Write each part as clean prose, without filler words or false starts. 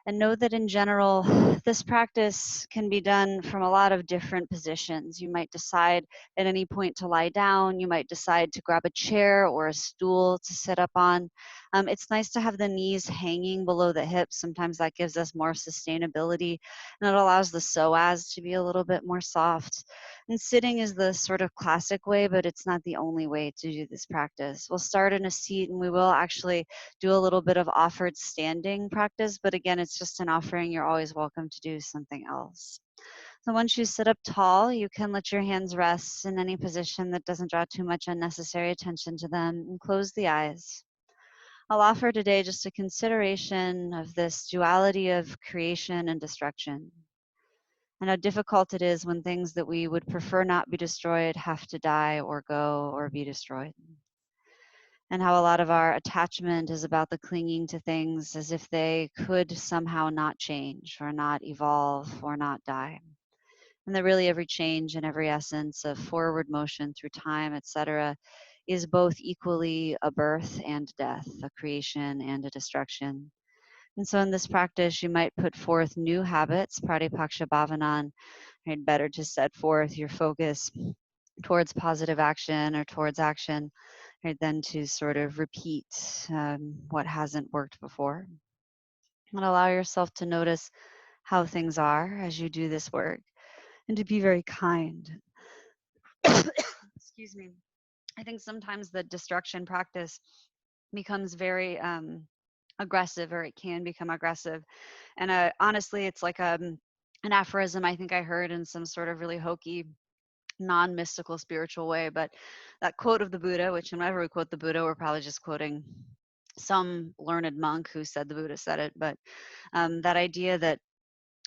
And know that in general, this practice can be done from a lot of different positions. You might decide at any point to lie down. You might decide to grab a chair or a stool to sit up on. It's nice to have the knees hanging below the hips. Sometimes that gives us more sustainability, and it allows the psoas to be a little bit more soft. And sitting is the sort of classic way, but it's not the only way to do this practice. We'll start in a seat, and we will actually do a little bit of offered standing practice, but again, it's just an offering. You're always welcome to do something else. So once you sit up tall, you can let your hands rest in any position that doesn't draw too much unnecessary attention to them, and close the eyes. I'll offer today just a consideration of this duality of creation and destruction, and how difficult it is when things that we would prefer not be destroyed have to die or go or be destroyed. And how a lot of our attachment is about the clinging to things as if they could somehow not change or not evolve or not die. And that really every change and every essence of forward motion through time, etc., is both equally a birth and death, a creation and a destruction. And so in this practice, you might put forth new habits, Pratipaksha Bhavanan, right? Better to set forth your focus towards positive action or towards action, right, than to sort of repeat what hasn't worked before. And allow yourself to notice how things are as you do this work, and to be very kind. Excuse me. I think sometimes the destruction practice becomes very aggressive, or it can become aggressive. And honestly, it's like an aphorism I think I heard in some sort of really hokey, non-mystical spiritual way, but that quote of the Buddha, which whenever we quote the Buddha, we're probably just quoting some learned monk who said the Buddha said it, but that idea that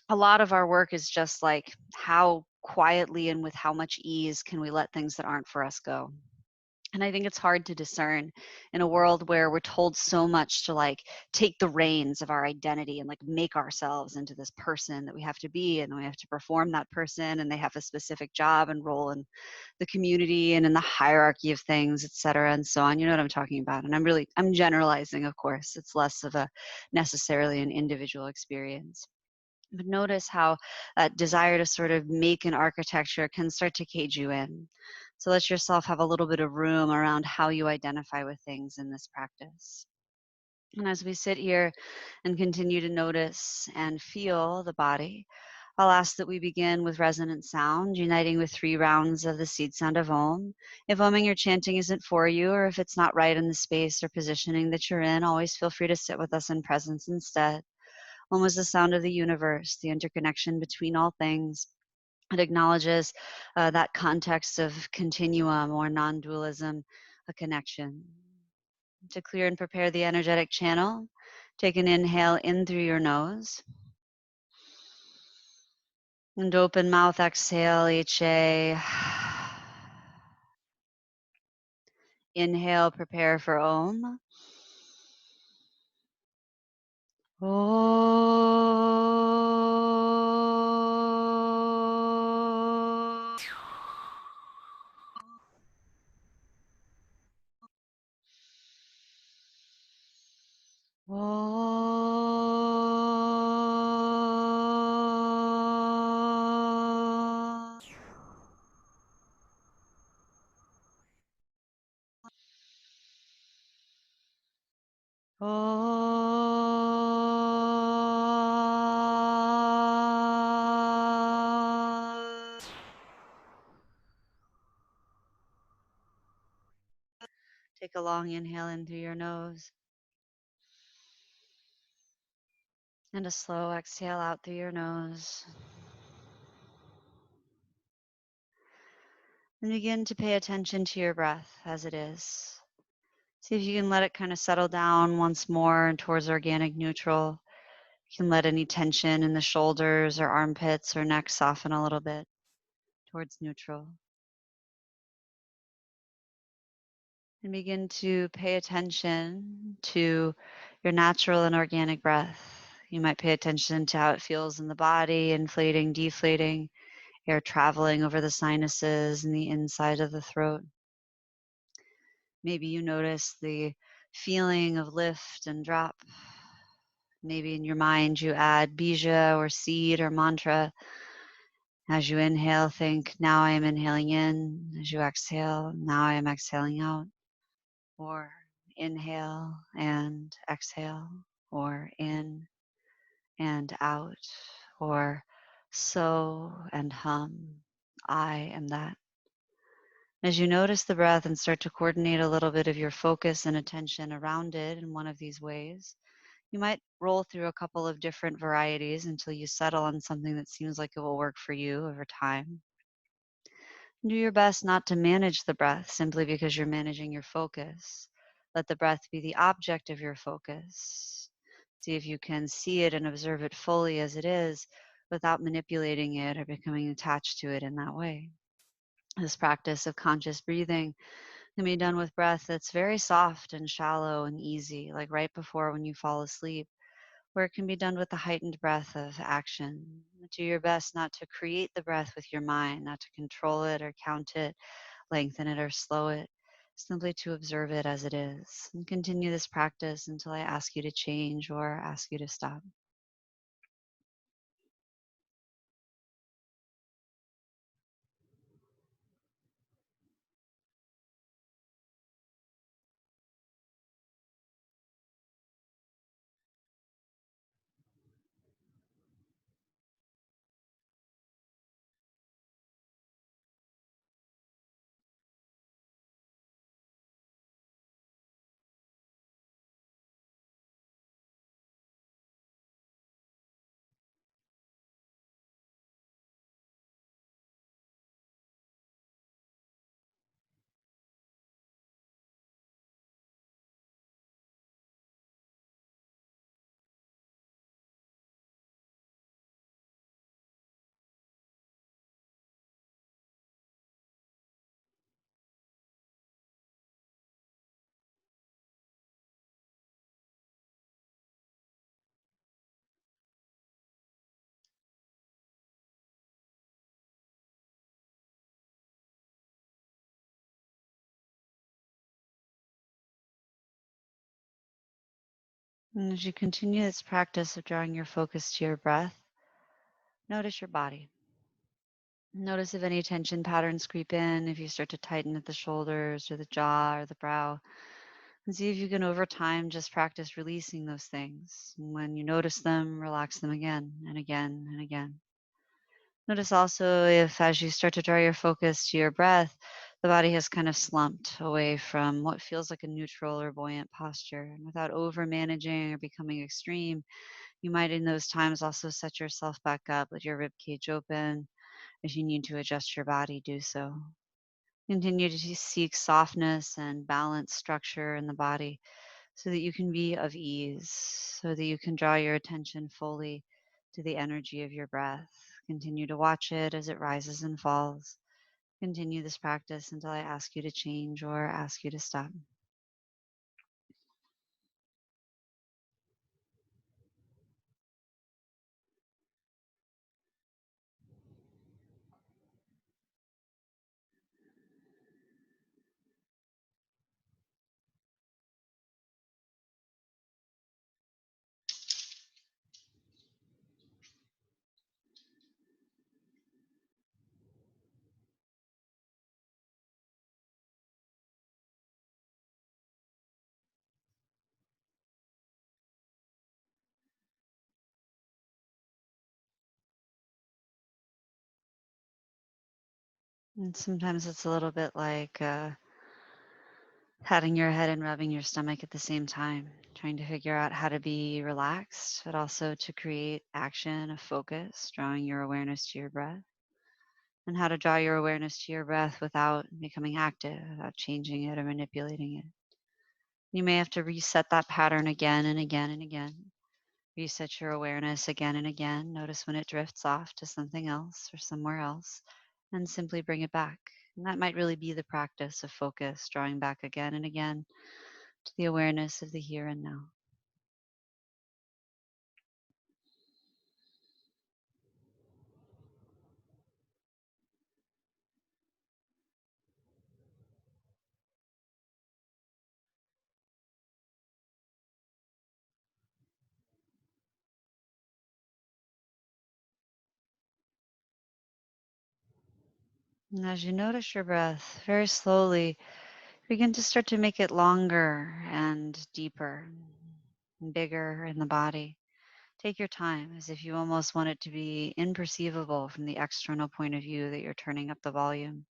a lot of our work is just like how quietly and with how much ease can we let things that aren't for us go. And I think it's hard to discern in a world where we're told so much to like take the reins of our identity and like make ourselves into this person that we have to be, and we have to perform that person, and they have a specific job and role in the community and in the hierarchy of things, et cetera, and so on. You know what I'm talking about. And I'm generalizing, of course. It's less of a necessarily an individual experience. But notice how that desire to sort of make an architecture can start to cage you in. So let yourself have a little bit of room around how you identify with things in this practice. And as we sit here and continue to notice and feel the body, I'll ask that we begin with resonant sound, uniting with 3 rounds of the seed sound of Om. If Oming or chanting isn't for you, or if it's not right in the space or positioning that you're in, always feel free to sit with us in presence instead. Om is the sound of the universe, the interconnection between all things. It acknowledges that context of continuum or non-dualism, a connection. To clear and prepare the energetic channel, take an inhale in through your nose. And open mouth, exhale, HA. Inhale, prepare for Om. Take a long inhale in through your nose. And a slow exhale out through your nose. And begin to pay attention to your breath as it is. See if you can let it kind of settle down once more and towards organic neutral. You can let any tension in the shoulders or armpits or neck soften a little bit towards neutral. And begin to pay attention to your natural and organic breath. You might pay attention to how it feels in the body, inflating, deflating, air traveling over the sinuses and the inside of the throat. Maybe you notice the feeling of lift and drop. Maybe in your mind you add bija or seed or mantra. As you inhale, think, now I am inhaling in. As you exhale, now I am exhaling out. Or inhale and exhale, or in and out, or so and hum. I am that. As you notice the breath and start to coordinate a little bit of your focus and attention around it in one of these ways, you might roll through a couple of different varieties until you settle on something that seems like it will work for you over time. Do your best not to manage the breath simply because you're managing your focus. Let the breath be the object of your focus. See if you can see it and observe it fully as it is without manipulating it or becoming attached to it in that way. This practice of conscious breathing can be done with breath that's very soft and shallow and easy, like right before when you fall asleep, or it can be done with the heightened breath of action. Do your best not to create the breath with your mind, not to control it or count it, lengthen it or slow it, simply to observe it as it is. And continue this practice until I ask you to change or ask you to stop. And as you continue this practice of drawing your focus to your breath, notice your body. Notice if any tension patterns creep in, if you start to tighten at the shoulders or the jaw or the brow, and see if you can over time just practice releasing those things. And when you notice them, relax them again and again and again. Notice also if, as you start to draw your focus to your breath, the body has kind of slumped away from what feels like a neutral or buoyant posture. And without over managing or becoming extreme, you might in those times also set yourself back up, let your rib cage open. If you need to adjust your body, do so. Continue to seek softness and balance structure in the body so that you can be of ease, so that you can draw your attention fully to the energy of your breath. Continue to watch it as it rises and falls. Continue this practice until I ask you to change or ask you to stop. And sometimes it's a little bit like patting your head and rubbing your stomach at the same time, trying to figure out how to be relaxed, but also to create action of focus, drawing your awareness to your breath, and how to draw your awareness to your breath without becoming active, without changing it or manipulating it. You may have to reset that pattern again and again and again. Reset your awareness again and again. Notice when it drifts off to something else or somewhere else, and simply bring it back. And that might really be the practice of focus, drawing back again and again to the awareness of the here and now. And as you notice your breath, very slowly begin to start to make it longer and deeper and bigger in the body. Take your time as if you almost want it to be imperceivable from the external point of view that you're turning up the volume.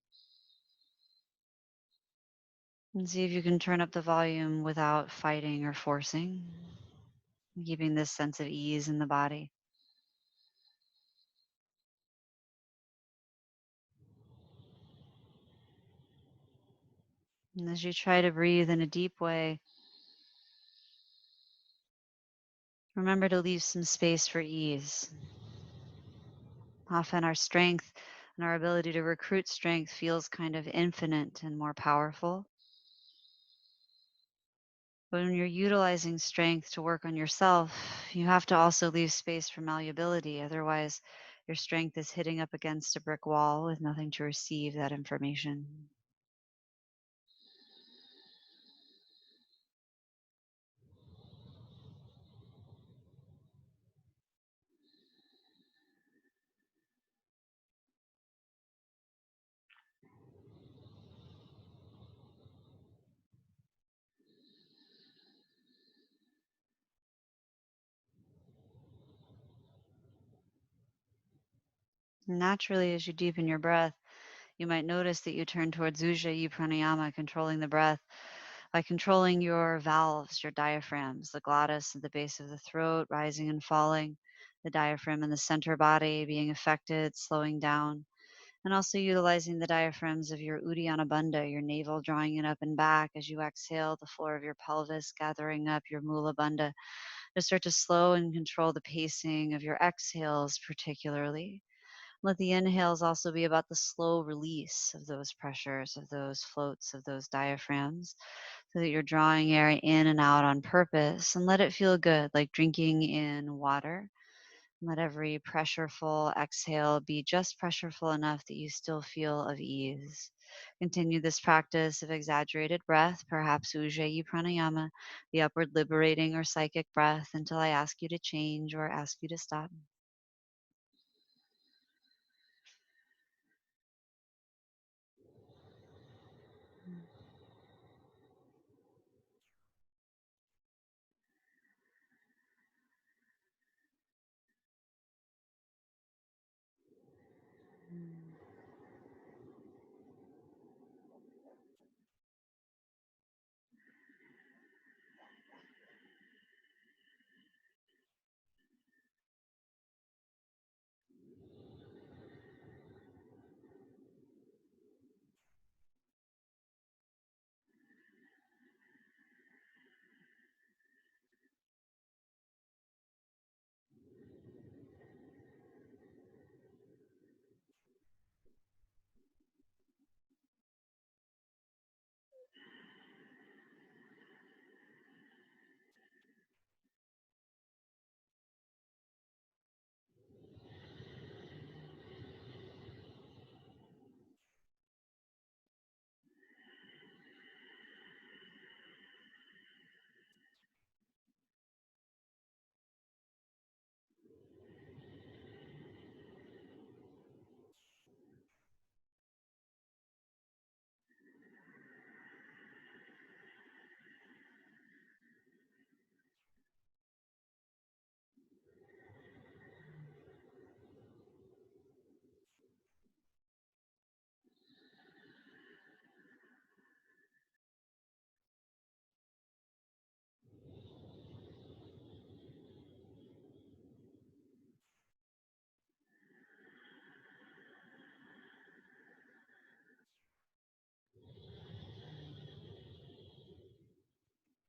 And see if you can turn up the volume without fighting or forcing, keeping this sense of ease in the body. And as you try to breathe in a deep way, remember to leave some space for ease. Often our strength and our ability to recruit strength feels kind of infinite and more powerful. But when you're utilizing strength to work on yourself, you have to also leave space for malleability. Otherwise, your strength is hitting up against a brick wall with nothing to receive that information. Naturally, as you deepen your breath, you might notice that you turn towards Ujjayi Pranayama, controlling the breath by controlling your valves, your diaphragms, the glottis at the base of the throat, rising and falling, the diaphragm in the center body being affected, slowing down, and also utilizing the diaphragms of your Uddiyana Bandha, your navel drawing it up and back as you exhale, the floor of your pelvis gathering up your Mula Bandha to start to slow and control the pacing of your exhales, particularly. Let the inhales also be about the slow release of those pressures, of those floats, of those diaphragms, so that you're drawing air in and out on purpose. And let it feel good, like drinking in water. Let every pressureful exhale be just pressureful enough that you still feel of ease. Continue this practice of exaggerated breath, perhaps Ujjayi Pranayama, the upward liberating or psychic breath, until I ask you to change or ask you to stop.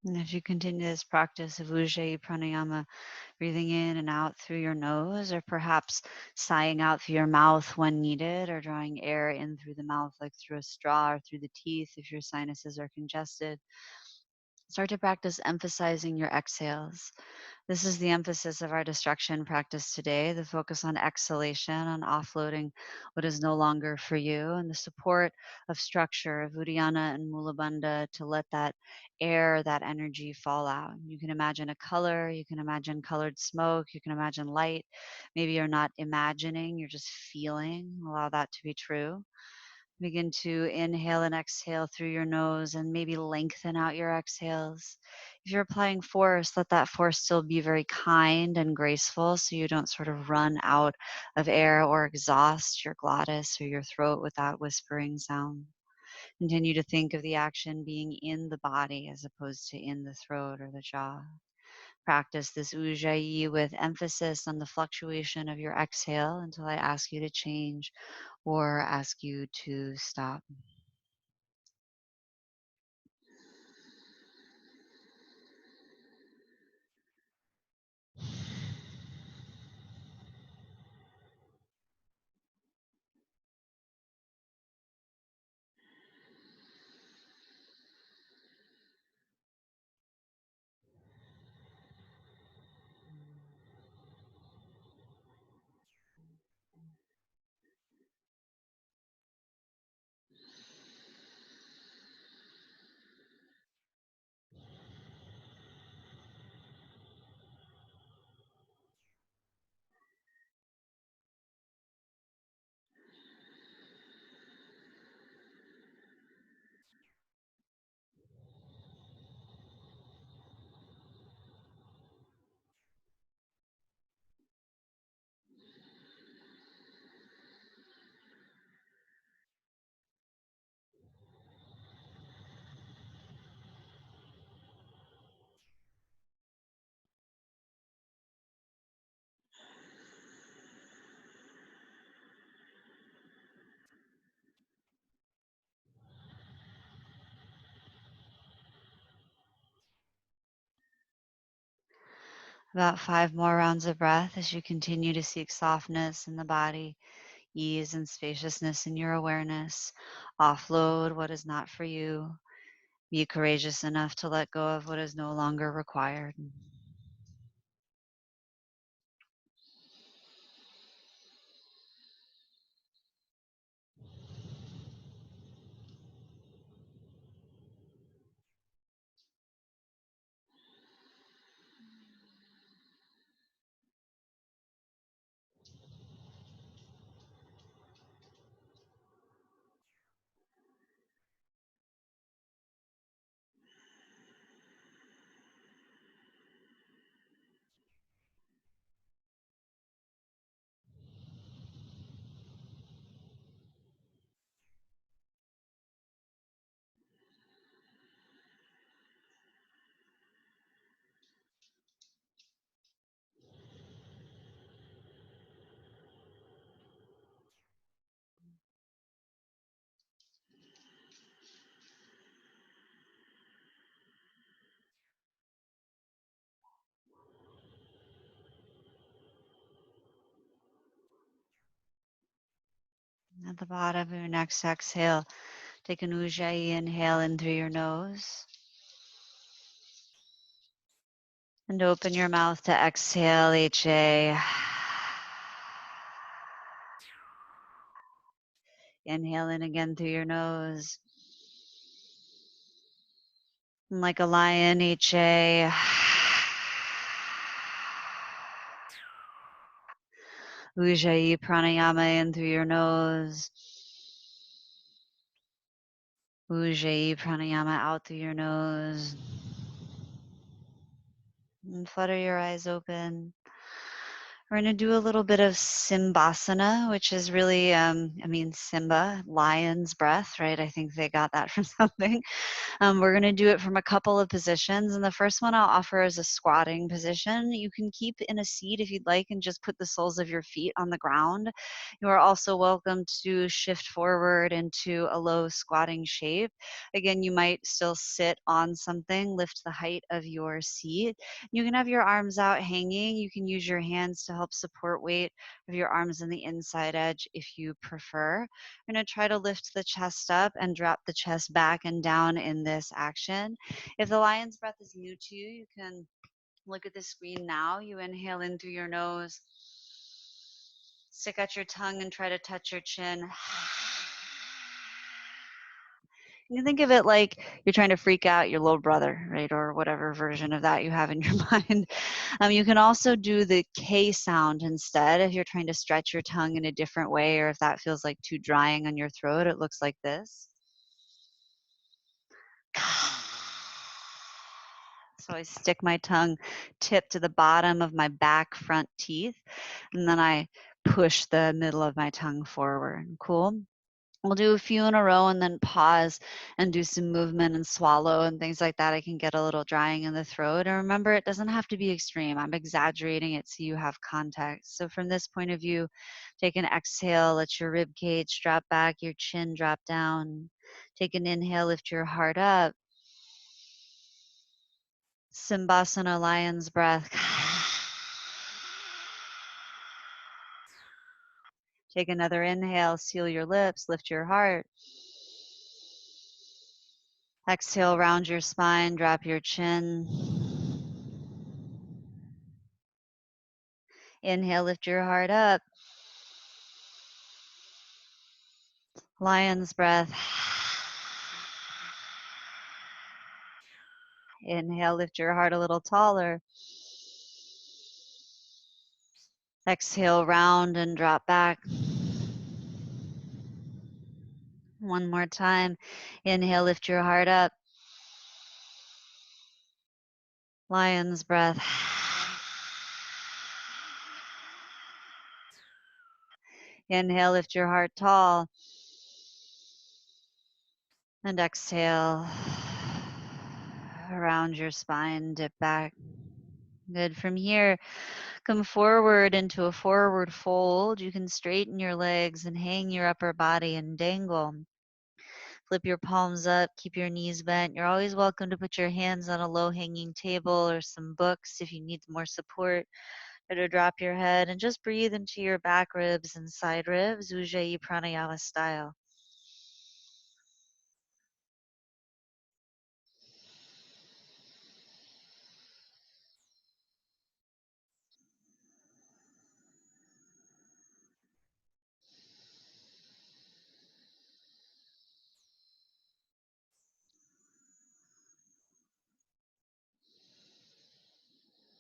And as you continue this practice of Ujjayi Pranayama, breathing in and out through your nose, or perhaps sighing out through your mouth when needed, or drawing air in through the mouth like through a straw or through the teeth if your sinuses are congested, start to practice emphasizing your exhales. This is the emphasis of our destruction practice today, the focus on exhalation, on offloading what is no longer for you, and the support of structure of Uddiyana and Mulabandha to let that air, that energy fall out. You can imagine a color, you can imagine colored smoke, you can imagine light. Maybe you're not imagining, you're just feeling. Allow that to be true. Begin to inhale and exhale through your nose and maybe lengthen out your exhales. If you're applying force, let that force still be very kind and graceful so you don't sort of run out of air or exhaust your glottis or your throat with that whispering sound. Continue to think of the action being in the body as opposed to in the throat or the jaw. Practice this ujjayi with emphasis on the fluctuation of your exhale until I ask you to change or ask you to stop. About 5 more rounds of breath as you continue to seek softness in the body, ease and spaciousness in your awareness. Offload what is not for you. Be courageous enough to let go of what is no longer required. At the bottom of your next exhale, take an ujjayi inhale in through your nose. And open your mouth to exhale, HA. Inhale in again through your nose. And like a lion, HA. Ujjayi pranayama in through your nose. Ujjayi pranayama out through your nose. And flutter your eyes open. We're going to do a little bit of Simbasana, which is really, Simba, lion's breath, right? I think they got that from something. We're going to do it from a couple of positions. And the first one I'll offer is a squatting position. You can keep in a seat if you'd like and just put the soles of your feet on the ground. You are also welcome to shift forward into a low squatting shape. Again, you might still sit on something, lift the height of your seat. You can have your arms out hanging. You can use your hands to help support weight of your arms on the inside edge if you prefer. We're going to try to lift the chest up and drop the chest back and down in this action. If the lion's breath is new to you, you can look at the screen now. You inhale in through your nose, stick out your tongue and try to touch your chin. You think of it like you're trying to freak out your little brother, right? Or whatever version of that you have in your mind. You can also do the K sound instead if you're trying to stretch your tongue in a different way, or if that feels like too drying on your throat. It looks like this. So I stick my tongue tip to the bottom of my back front teeth, and then I push the middle of my tongue forward. Cool? We'll do a few in a row and then pause and do some movement and swallow and things like that. I can get a little drying in the throat. And remember, it doesn't have to be extreme. I'm exaggerating it so you have context. So from this point of view, take an exhale, let your rib cage drop back, your chin drop down. Take an inhale, lift your heart up. Simbasana lion's breath. Take another inhale, seal your lips, lift your heart. Exhale, round your spine, drop your chin. Inhale, lift your heart up. Lion's breath. Inhale, lift your heart a little taller. Exhale, round and drop back. One more time. Inhale, lift your heart up. Lion's breath. Inhale, lift your heart tall. And exhale. Around your spine, dip back. Good. From here, come forward into a forward fold. You can straighten your legs and hang your upper body and dangle. Flip your palms up, keep your knees bent. You're always welcome to put your hands on a low-hanging table or some books if you need more support, or to drop your head and just breathe into your back ribs and side ribs, Ujjayi Pranayama style.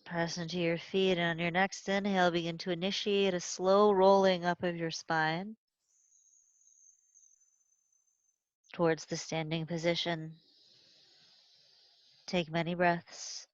Press into your feet, and on your next inhale, begin to initiate a slow rolling up of your spine towards the standing position. Take many breaths.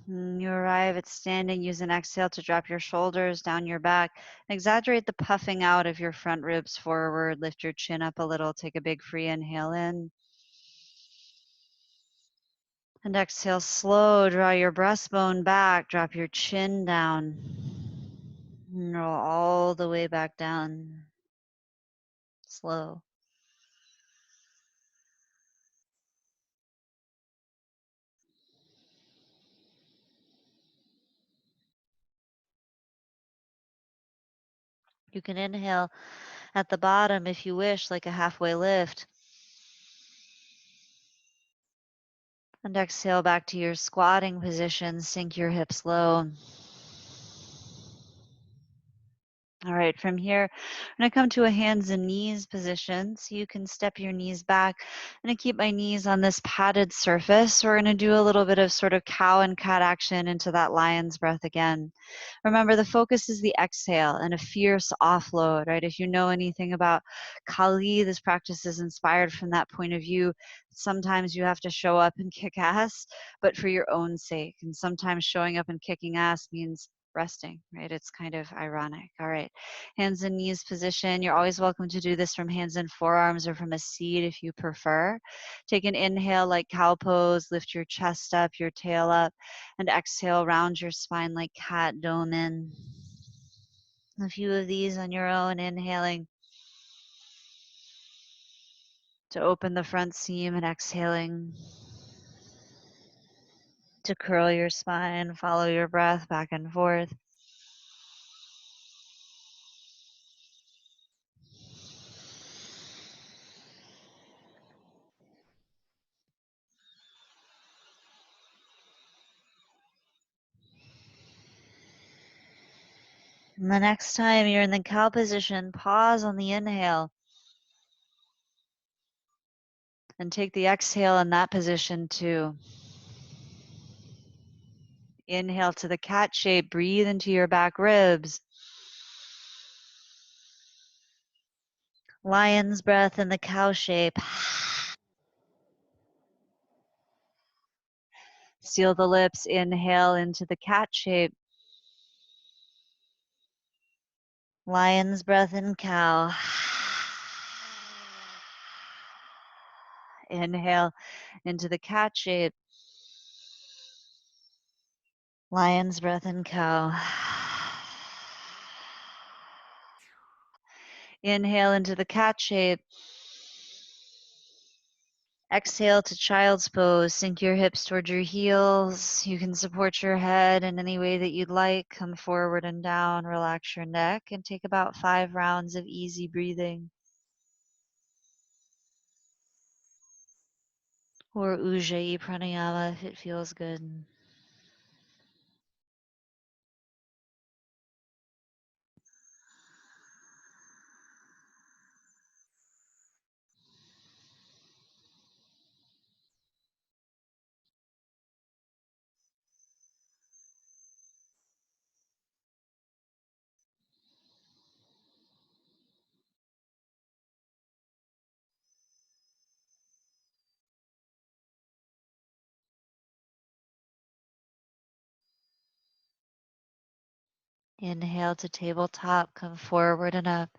You arrive at standing, use an exhale to drop your shoulders down your back. Exaggerate the puffing out of your front ribs forward. Lift your chin up a little. Take a big free inhale in. And exhale slow. Draw your breastbone back. Drop your chin down. And roll all the way back down. Slow. You can inhale at the bottom if you wish, like a halfway lift. And exhale back to your squatting position. Sink your hips low. All right, from here, I'm going to come to a hands and knees position. So you can step your knees back. I'm going to keep my knees on this padded surface. We're going to do a little bit of sort of cow and cat action into that lion's breath again. Remember, the focus is the exhale and a fierce offload, right? If you know anything about Kali, this practice is inspired from that point of view. Sometimes you have to show up and kick ass, but for your own sake. And sometimes showing up and kicking ass means resting, right? It's kind of ironic. All right, hands and knees position. You're always welcome to do this from hands and forearms or from a seat if you prefer. Take an inhale like cow pose, lift your chest up, your tail up, and exhale, round your spine like cat, dome in. A few of these on your own, inhaling to open the front seam and exhaling to curl your spine, follow your breath back and forth. And the next time you're in the cow position, pause on the inhale and take the exhale in that position too. Inhale to the cat shape, breathe into your back ribs. Lion's breath in the cow shape. Seal the lips, inhale into the cat shape. Lion's breath in cow. Inhale into the cat shape. Lion's breath in cow. Inhale into the cat shape. Exhale to child's pose. Sink your hips towards your heels. You can support your head in any way that you'd like. Come forward and down. Relax your neck and take about 5 rounds of easy breathing. Or Ujjayi Pranayama if it feels good. Inhale to tabletop, come forward and up.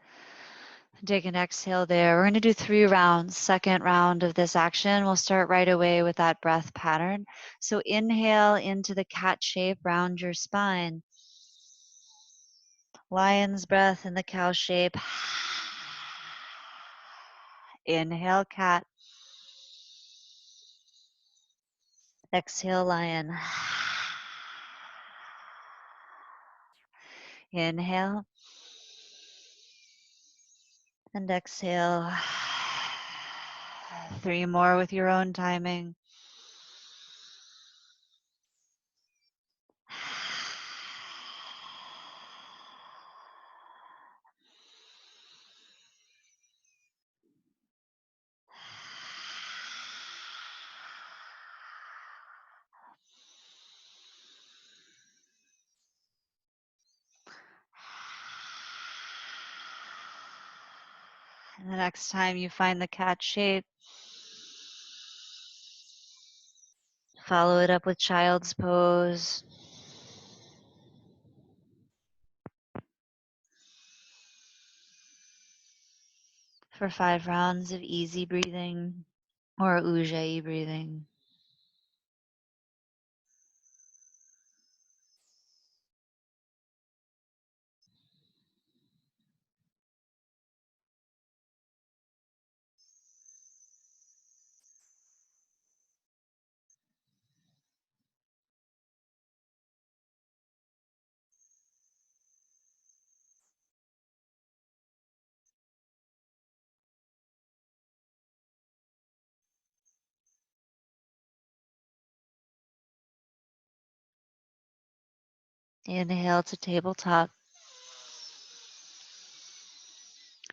Take an exhale there. We're going to do 3 rounds. Second round of this action. We'll start right away with that breath pattern. So inhale into the cat shape, round your spine. Lion's breath in the cow shape. Inhale, cat. Exhale, lion. Inhale. And exhale. 3 more with your own timing. And the next time you find the cat shape, follow it up with child's pose. For 5 rounds of easy breathing or Ujjayi breathing. Inhale to tabletop.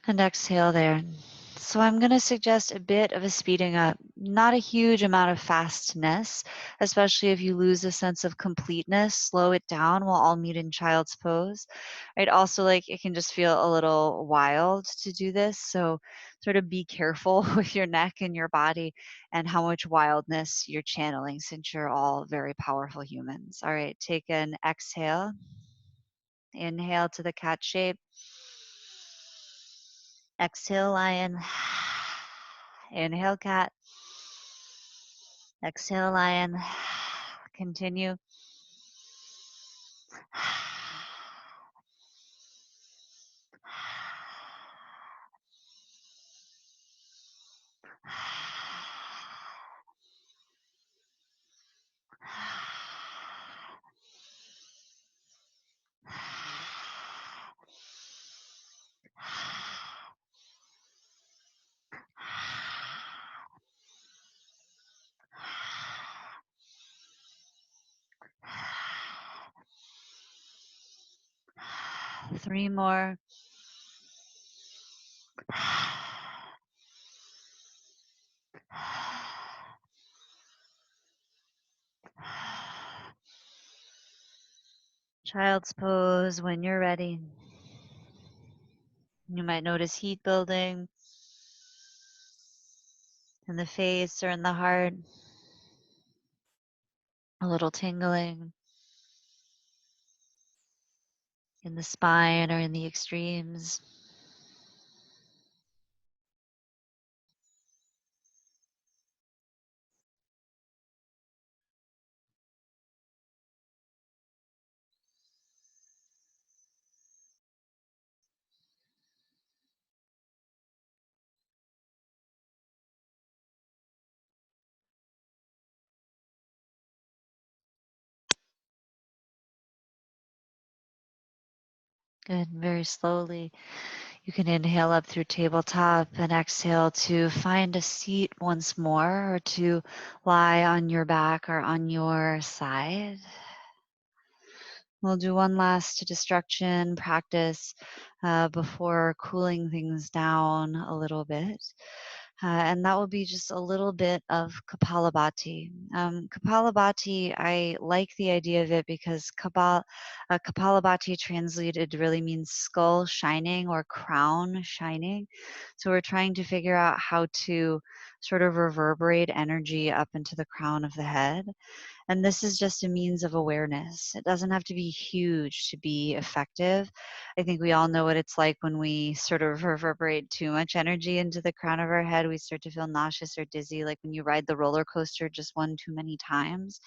And exhale there. So I'm going to suggest a bit of a speeding up, not a huge amount of fastness, especially if you lose a sense of completeness. Slow it down. We'll all meet in child's pose. Right? Also, like it can just feel a little wild to do this. So sort of be careful with your neck and your body and how much wildness you're channeling since you're all very powerful humans. All right, take an exhale. Inhale to the cat shape. Exhale, lion. Inhale, cat. Exhale, lion. Continue. 3 more. Child's pose when you're ready. You might notice heat building in the face or in the heart, a little tingling in the spine or in the extremes. Good. Very slowly, you can inhale up through tabletop and exhale to find a seat once more or to lie on your back or on your side. We'll do one last destruction practice before cooling things down a little bit. And that will be just a little bit of Kapalabhati. Kapalabhati, I like the idea of it because Kapalabhati translated really means skull shining or crown shining. So we're trying to figure out how to sort of reverberate energy up into the crown of the head. And this is just a means of awareness. It doesn't have to be huge to be effective. I think we all know what it's like when we sort of reverberate too much energy into the crown of our head. We start to feel nauseous or dizzy, like when you ride the roller coaster just one too many times.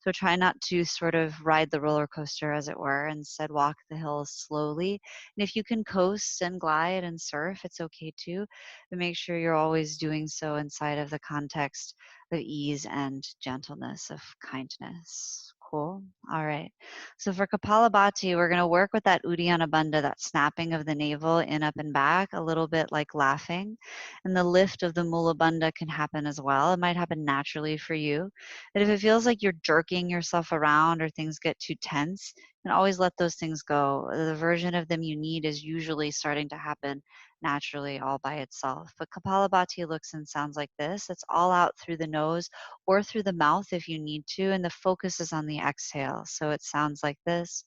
So try not to sort of ride the roller coaster, as it were. Instead, walk the hills slowly. And if you can coast and glide and surf, it's okay too. But make sure you're always doing so inside of the context of ease and gentleness, of kindness. Cool. All right. So for Kapalabhati, we're going to work with that Uddiyana Bandha, that snapping of the navel in, up, and back, a little bit like laughing. And the lift of the Mula Bandha can happen as well. It might happen naturally for you. But if it feels like you're jerking yourself around or things get too tense, then always let those things go. The version of them you need is usually starting to happen naturally all by itself. But Kapalabhati looks and sounds like this. It's all out through the nose or through the mouth if you need to, and the focus is on the exhale. So it sounds like this.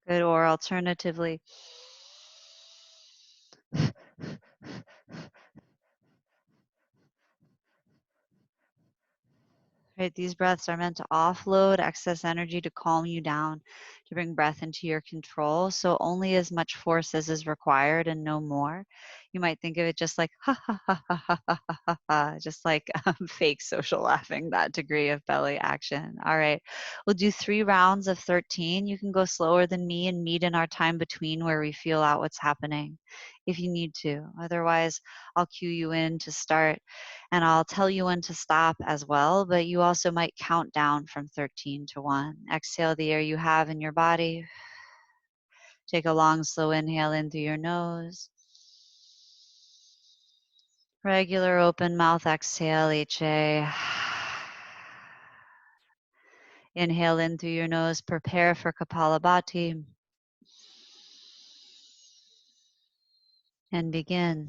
Good. Or alternatively, right? These breaths are meant to offload excess energy, to calm you down, to bring breath into your control. So only as much force as is required and no more. You might think of it just like ha ha ha ha ha ha ha ha, ha, just like fake social laughing, that degree of belly action. All right, we'll do 3 rounds of 13. You can go slower than me and meet in our time between where we feel out what's happening if you need to. Otherwise, I'll cue you in to start and I'll tell you when to stop as well, but you also might count down from 13 to 1. Exhale the air you have in your body. Take a long, slow inhale in through your nose. Regular open mouth exhale, HA. Inhale in through your nose. Prepare for Kapalabhati. And begin.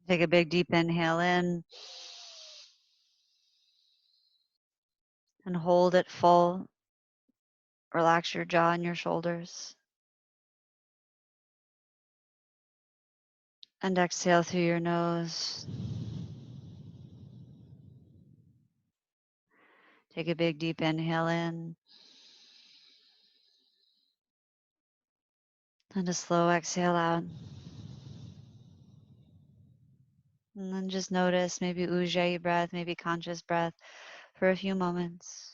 Take a big deep inhale in and hold it full. Relax your jaw and your shoulders. And exhale through your nose. Take a big deep inhale in and a slow exhale out. And then just notice maybe ujjayi breath, maybe conscious breath for a few moments.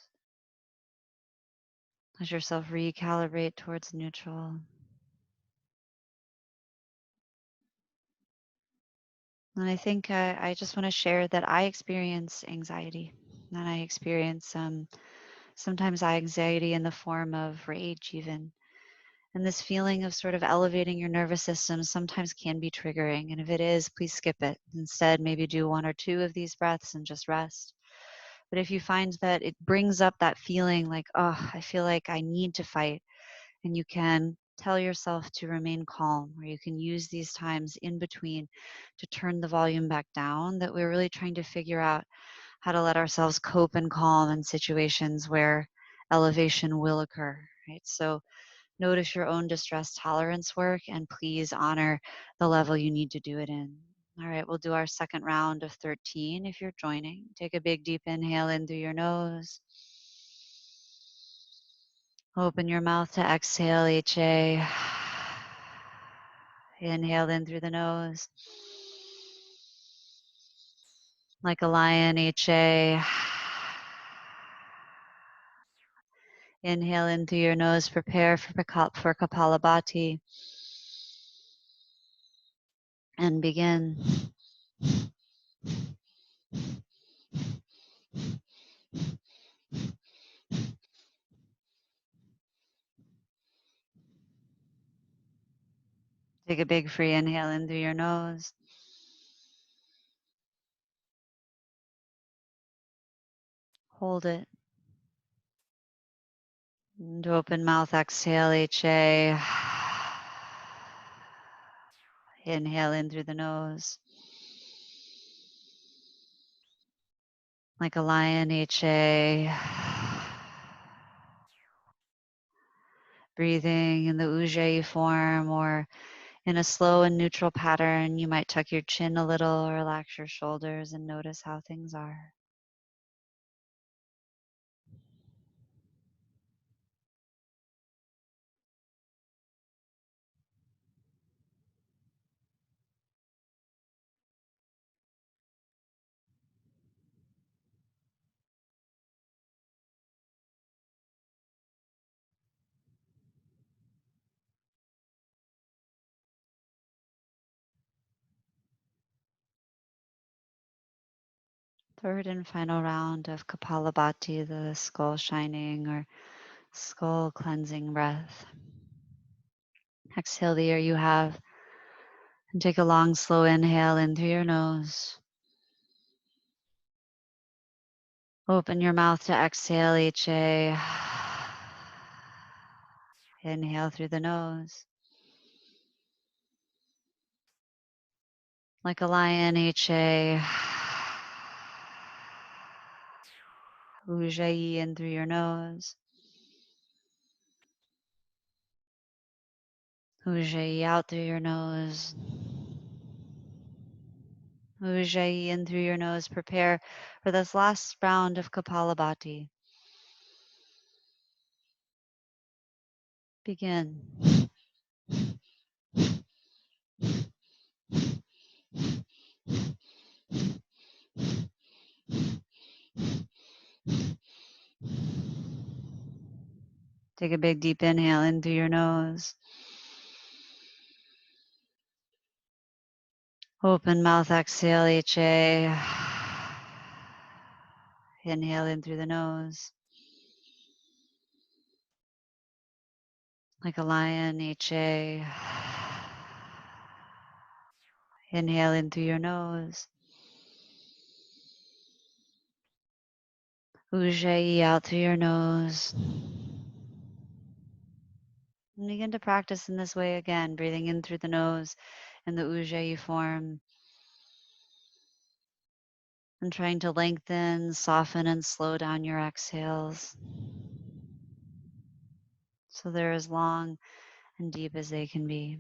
Let yourself recalibrate towards neutral. And I think I just want to share that I experience anxiety, and I experience sometimes anxiety in the form of rage, even. And this feeling of sort of elevating your nervous system sometimes can be triggering. And if it is, please skip it. Instead, maybe do one or two of these breaths and just rest. But if you find that it brings up that feeling like, oh, I feel like I need to fight, and you can tell yourself to remain calm, or you can use these times in between to turn the volume back down, that we're really trying to figure out how to let ourselves cope and calm in situations where elevation will occur, right? So notice your own distress tolerance work and please honor the level you need to do it in. All right, we'll do our second round of 13 if you're joining. Take a big deep inhale in through your nose. Open your mouth to exhale, HA. Inhale in through the nose. Like a lion, HA. Inhale in through your nose. Prepare for Kapalabhati. And begin. Take a big free inhale in through your nose. Hold it. And open mouth, exhale, HA. Inhale in through the nose. Like a lion, HA. Breathing in the Ujjayi form or in a slow and neutral pattern. You might tuck your chin a little or relax your shoulders and notice how things are. Third and final round of Kapalabhati, the skull shining or skull cleansing breath. Exhale the air you have and take a long, slow inhale in through your nose. Open your mouth to exhale, HA. Inhale through the nose. Like a lion, HA. Ujjayi in through your nose. Ujjayi out through your nose. Ujjayi in through your nose. Prepare for this last round of Kapalabhati. Begin. Take a big deep inhale in through your nose. Open mouth, exhale, HA. Inhale in through the nose. Like a lion, HA. Inhale in through your nose. Ujjayi out through your nose. And begin to practice in this way again, breathing in through the nose in the Ujjayi form. And trying to lengthen, soften, and slow down your exhales so they're as long and deep as they can be.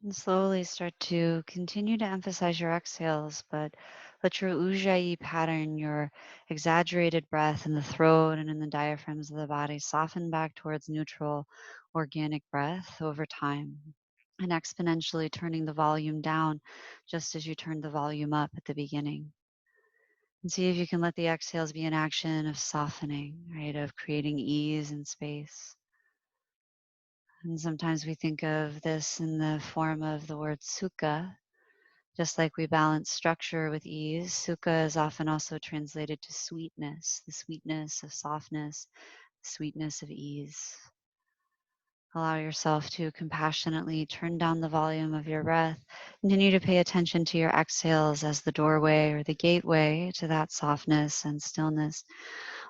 And slowly start to continue to emphasize your exhales, but let your ujjayi pattern, your exaggerated breath in the throat and in the diaphragms of the body, soften back towards neutral organic breath over time, and exponentially turning the volume down just as you turned the volume up at the beginning. And see if you can let the exhales be an action of softening, right? Of creating ease and space. And sometimes we think of this in the form of the word sukha. Just like we balance structure with ease, sukha is often also translated to sweetness, the sweetness of softness, the sweetness of ease. Allow yourself to compassionately turn down the volume of your breath. Continue to pay attention to your exhales as the doorway or the gateway to that softness and stillness,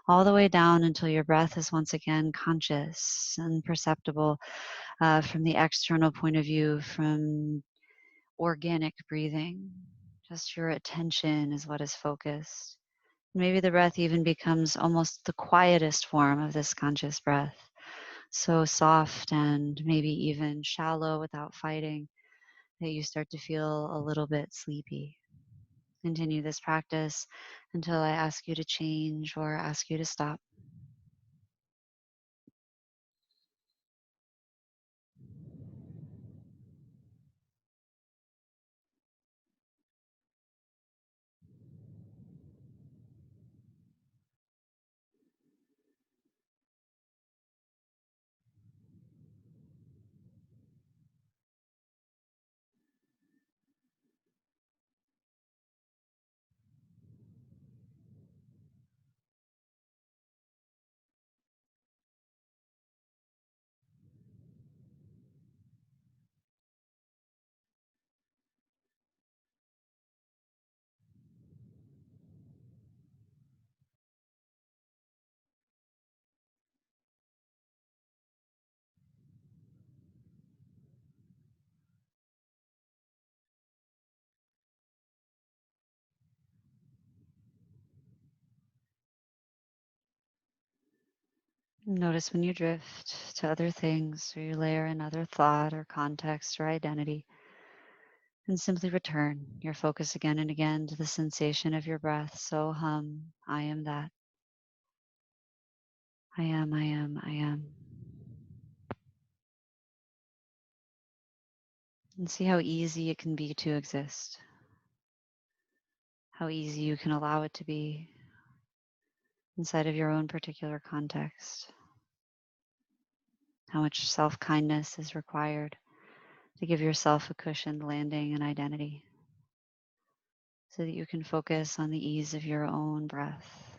all the way down until your breath is once again conscious and perceptible from the external point of view, from organic breathing. Just your attention is what is focused. Maybe the breath even becomes almost the quietest form of this conscious breath. So soft and maybe even shallow without fighting that you start to feel a little bit sleepy. Continue this practice until I ask you to change or ask you to stop. Notice when you drift to other things or you layer another thought or context or identity, and simply return your focus again and again to the sensation of your breath. So hum, I am that. I am, I am, I am. And see how easy it can be to exist, how easy you can allow it to be inside of your own particular context, how much self kindness is required to give yourself a cushioned landing and identity so that you can focus on the ease of your own breath.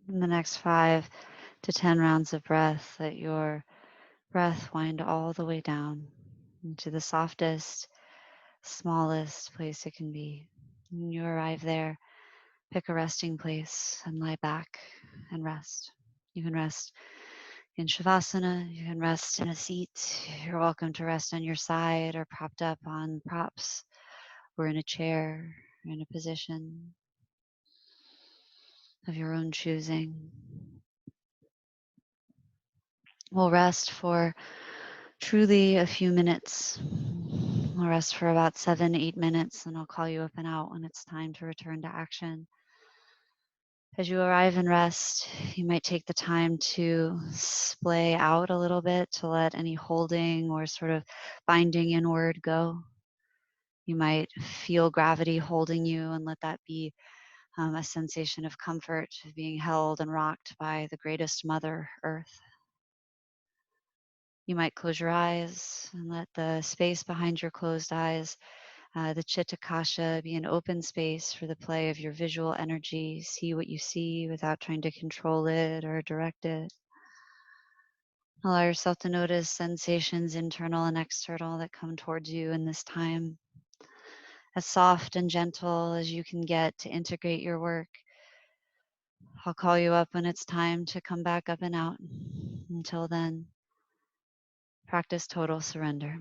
In the next 5 to 10 rounds of breath, let your breath wind all the way down into the softest, smallest place it can be. When you arrive there, pick a resting place and lie back and rest. You can rest in Shavasana, you can rest in a seat. You're welcome to rest on your side or propped up on props or in a chair or in a position of your own choosing. We'll rest for truly a few minutes. We'll rest for about 7, 8 minutes, and I'll call you up and out when it's time to return to action. As you arrive and rest, you might take the time to splay out a little bit to let any holding or sort of binding inward go. You might feel gravity holding you and let that be a sensation of comfort, of being held and rocked by the greatest Mother Earth. You might close your eyes and let the space behind your closed eyes, the Chitta Kasha, be an open space for the play of your visual energy. See what you see without trying to control it or direct it. Allow yourself to notice sensations, internal and external, that come towards you in this time. As soft and gentle as you can get to integrate your work. I'll call you up when it's time to come back up and out. Until then, practice total surrender.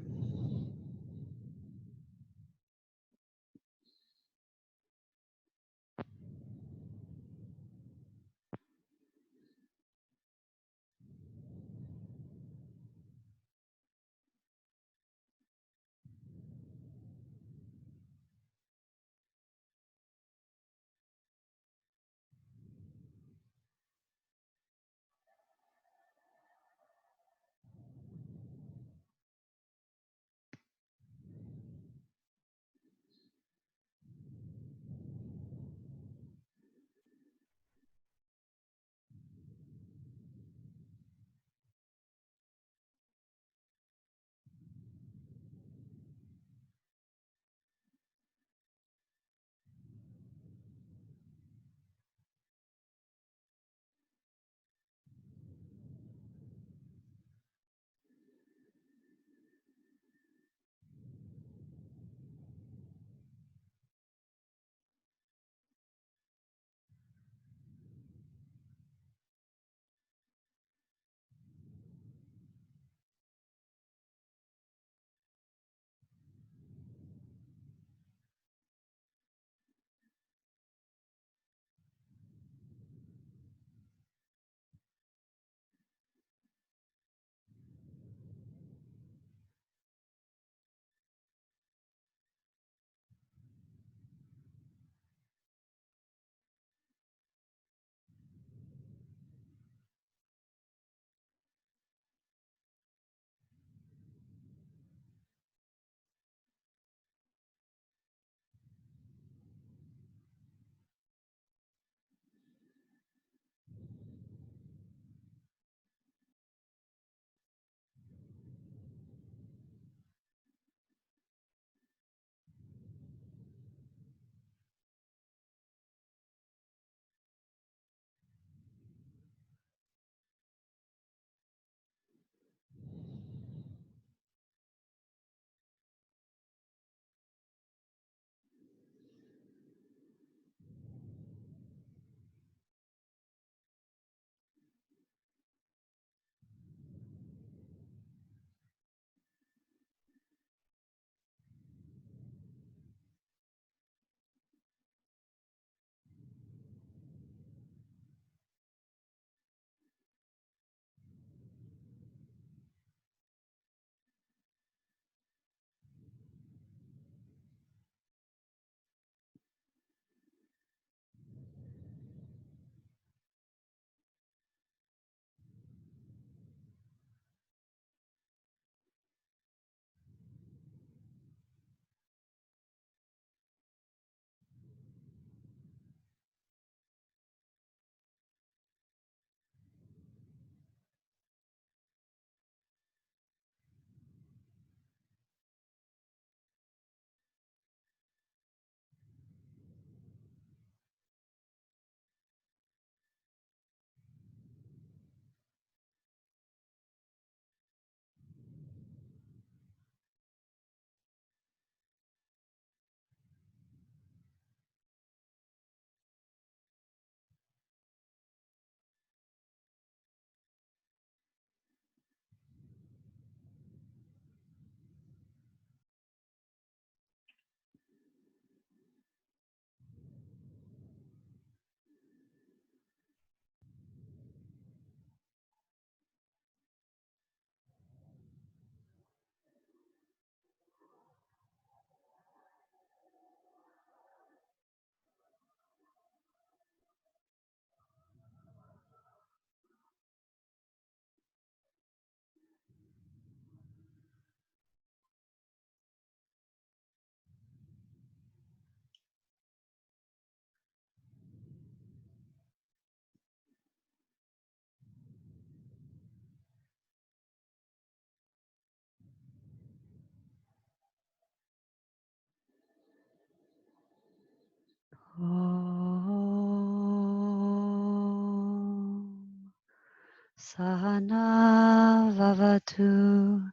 Sahana vavatu,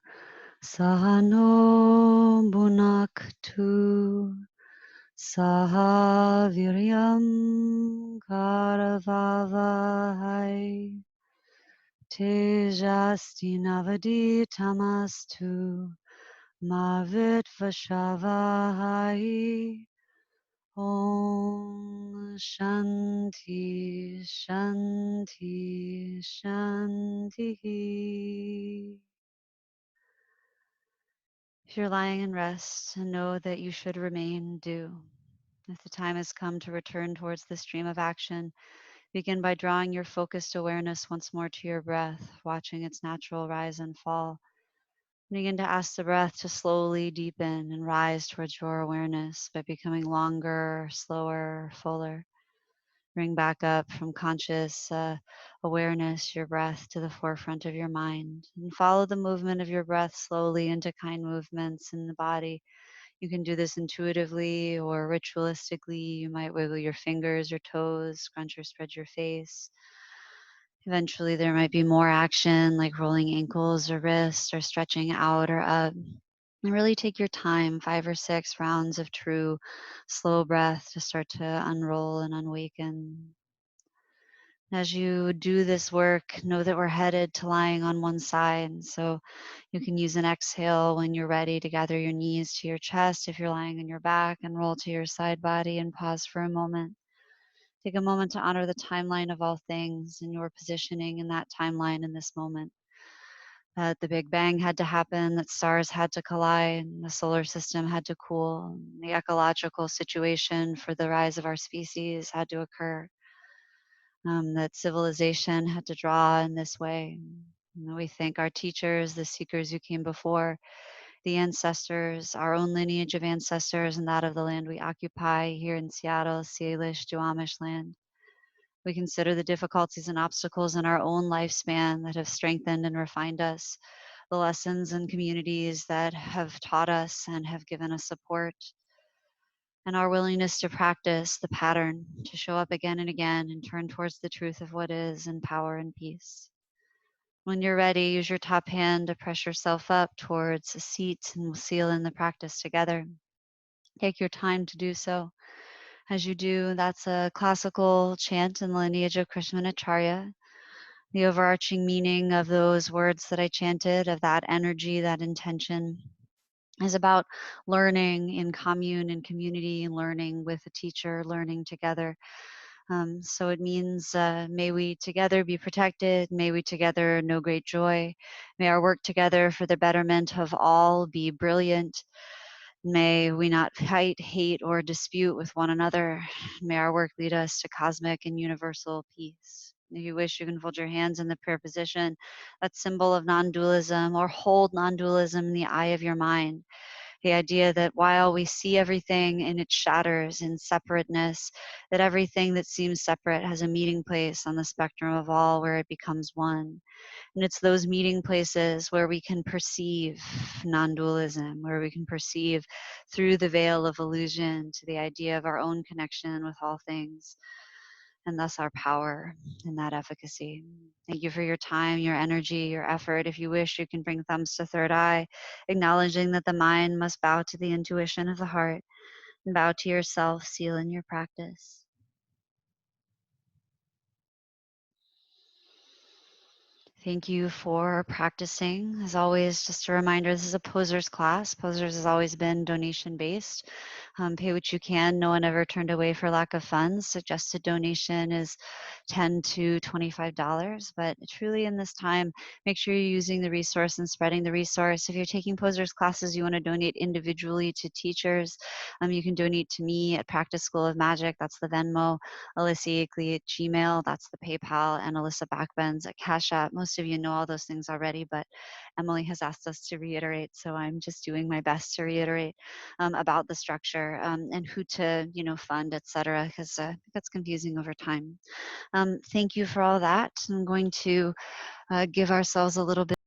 sahano bunaktu, saha viryam karavavahai, tejasti navadi tamastu, mavit vashavahai. Om Shanti Shanti Shanti. If you're lying in rest, know that you should remain, do. If the time has come to return towards the stream of action, begin by drawing your focused awareness once more to your breath, watching its natural rise and fall. Begin to ask the breath to slowly deepen and rise towards your awareness by becoming longer, slower, fuller. Bring back up from conscious awareness your breath to the forefront of your mind, and follow the movement of your breath slowly into kind movements in the body. You can do this intuitively or ritualistically. You might wiggle your fingers or toes, scrunch or spread your face. Eventually, there might be more action like rolling ankles or wrists or stretching out or up. And really take your time, 5 or 6 rounds of true slow breath to start to unroll and awaken. As you do this work, know that we're headed to lying on one side. So you can use an exhale when you're ready to gather your knees to your chest if you're lying on your back, and roll to your side body and pause for a moment. Take a moment to honor the timeline of all things and your positioning in that timeline in this moment. That the Big Bang had to happen, that stars had to collide, and the solar system had to cool, and the ecological situation for the rise of our species had to occur, that civilization had to draw in this way. We thank our teachers, the seekers who came before, the ancestors, our own lineage of ancestors, and that of the land we occupy here in Seattle, Salish, Duwamish land. We consider the difficulties and obstacles in our own lifespan that have strengthened and refined us, the lessons and communities that have taught us and have given us support, and our willingness to practice the pattern, to show up again and again and turn towards the truth of what is in power and peace. When you're ready, use your top hand to press yourself up towards a seat, and we'll seal in the practice together. Take your time to do so. As you do, that's a classical chant in the lineage of Krishnamacharya. The overarching meaning of those words that I chanted, of that energy, that intention, is about learning in commune and community, and learning with a teacher, learning together. So it means, may we together be protected, may we together know great joy, may our work together for the betterment of all be brilliant, may we not fight, hate, or dispute with one another, may our work lead us to cosmic and universal peace. If you wish, you can fold your hands in the prayer position, that symbol of non-dualism, or hold non-dualism in the eye of your mind. The idea that while we see everything in its shatters, in separateness, that everything that seems separate has a meeting place on the spectrum of all where it becomes one. And it's those meeting places where we can perceive non-dualism, where we can perceive through the veil of illusion to the idea of our own connection with all things, and thus our power and that efficacy. Thank you for your time, your energy, your effort. If you wish, you can bring thumbs to third eye, acknowledging that the mind must bow to the intuition of the heart, and bow to yourself, seal in your practice. Thank you for practicing. As always, just a reminder, this is a posers class. Posers has always been donation based. Pay what you can. No one ever turned away for lack of funds. Suggested donation is $10 to $25. But truly in this time, make sure you're using the resource and spreading the resource. If you're taking posers classes, you want to donate individually to teachers. You can donate to me at Practice School of Magic. That's the Venmo. Alyssa Akeley at Gmail, that's the PayPal, and Alyssa Backbends at Cashapp. Most of you know all those things already, but Emily has asked us to reiterate, so I'm just doing my best to reiterate about the structure, and who to, fund, etc., because it gets confusing over time. Thank you for all that. I'm going to give ourselves a little bit